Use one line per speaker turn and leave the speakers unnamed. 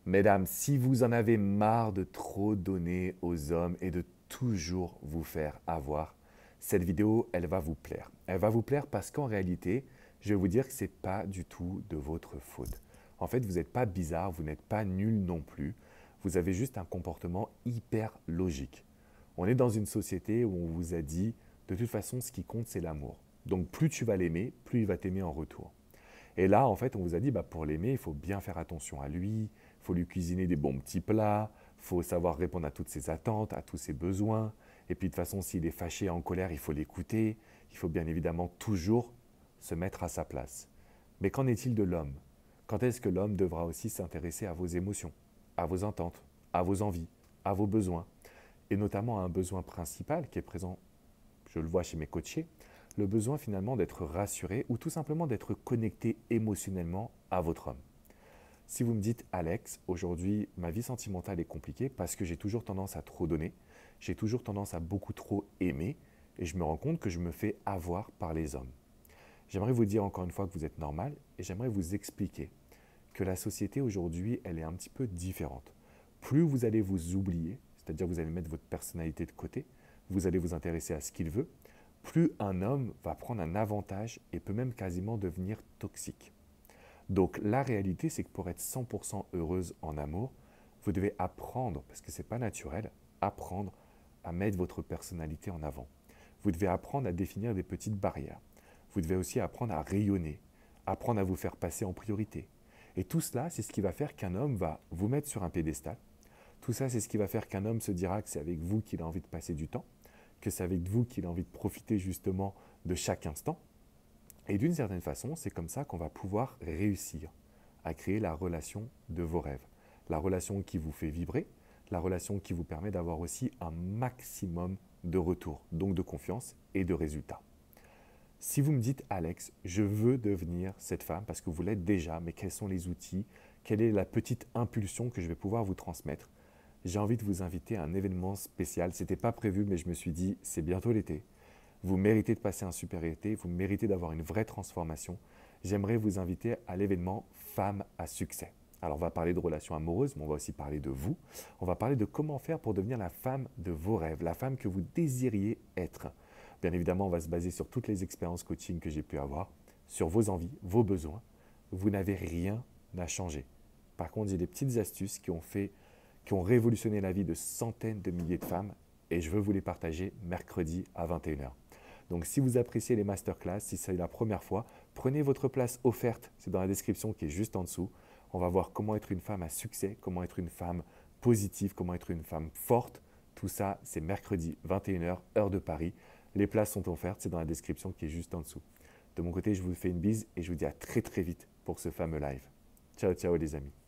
Mesdames, si vous en avez marre de trop donner aux hommes et de toujours vous faire avoir, cette vidéo, elle va vous plaire. Elle va vous plaire parce qu'en réalité, je vais vous dire que ce n'est pas du tout de votre faute. En fait, vous n'êtes pas bizarre, vous n'êtes pas nul non plus. Vous avez juste un comportement hyper logique. On est dans une société où on vous a dit, de toute façon, ce qui compte, c'est l'amour. Donc plus tu vas l'aimer, plus il va t'aimer en retour. Et là, en fait, on vous a dit, pour l'aimer, il faut bien faire attention à lui, il faut lui cuisiner des bons petits plats, il faut savoir répondre à toutes ses attentes, à tous ses besoins. Et puis de toute façon, s'il est fâché, en colère, il faut l'écouter. Il faut bien évidemment toujours se mettre à sa place. Mais qu'en est-il de l'homme? Quand est-ce que l'homme devra aussi s'intéresser à vos émotions, à vos attentes, à vos envies, à vos besoins? Et notamment à un besoin principal qui est présent, je le vois chez mes coachés, le besoin finalement d'être rassuré ou tout simplement d'être connecté émotionnellement à votre homme. Si vous me dites, Alex, aujourd'hui, ma vie sentimentale est compliquée parce que j'ai toujours tendance à trop donner, j'ai toujours tendance à beaucoup trop aimer et je me rends compte que je me fais avoir par les hommes. J'aimerais vous dire encore une fois que vous êtes normal et j'aimerais vous expliquer que la société aujourd'hui, elle est un petit peu différente. Plus vous allez vous oublier, c'est-à-dire vous allez mettre votre personnalité de côté, vous allez vous intéresser à ce qu'il veut, plus un homme va prendre un avantage et peut même quasiment devenir toxique. Donc la réalité, c'est que pour être 100% heureuse en amour, vous devez apprendre, parce que ce n'est pas naturel, apprendre à mettre votre personnalité en avant. Vous devez apprendre à définir des petites barrières. Vous devez aussi apprendre à rayonner, apprendre à vous faire passer en priorité. Et tout cela, c'est ce qui va faire qu'un homme va vous mettre sur un pédestal. Tout ça, c'est ce qui va faire qu'un homme se dira que c'est avec vous qu'il a envie de passer du temps, que c'est avec vous qu'il a envie de profiter justement de chaque instant. Et d'une certaine façon, c'est comme ça qu'on va pouvoir réussir à créer la relation de vos rêves. La relation qui vous fait vibrer, la relation qui vous permet d'avoir aussi un maximum de retours, donc de confiance et de résultats. Si vous me dites, Alex, je veux devenir cette femme parce que vous l'êtes déjà, mais quels sont les outils? Quelle est la petite impulsion que je vais pouvoir vous transmettre? J'ai envie de vous inviter à un événement spécial. Ce n'était pas prévu, mais je me suis dit, c'est bientôt l'été. Vous méritez de passer un super été, vous méritez d'avoir une vraie transformation. J'aimerais vous inviter à l'événement Femmes à succès. Alors on va parler de relations amoureuses, mais on va aussi parler de vous. On va parler de comment faire pour devenir la femme de vos rêves, la femme que vous désiriez être. Bien évidemment, on va se baser sur toutes les expériences coaching que j'ai pu avoir, sur vos envies, vos besoins. Vous n'avez rien à changer. Par contre, j'ai des petites astuces qui ont révolutionné la vie de centaines de milliers de femmes et je veux vous les partager mercredi à 21h. Donc si vous appréciez les masterclass, si c'est la première fois, prenez votre place offerte, c'est dans la description qui est juste en dessous. On va voir comment être une femme à succès, comment être une femme positive, comment être une femme forte. Tout ça, c'est mercredi 21h, heure de Paris. Les places sont offertes, c'est dans la description qui est juste en dessous. De mon côté, je vous fais une bise et je vous dis à très très vite pour ce fameux live. Ciao, ciao les amis.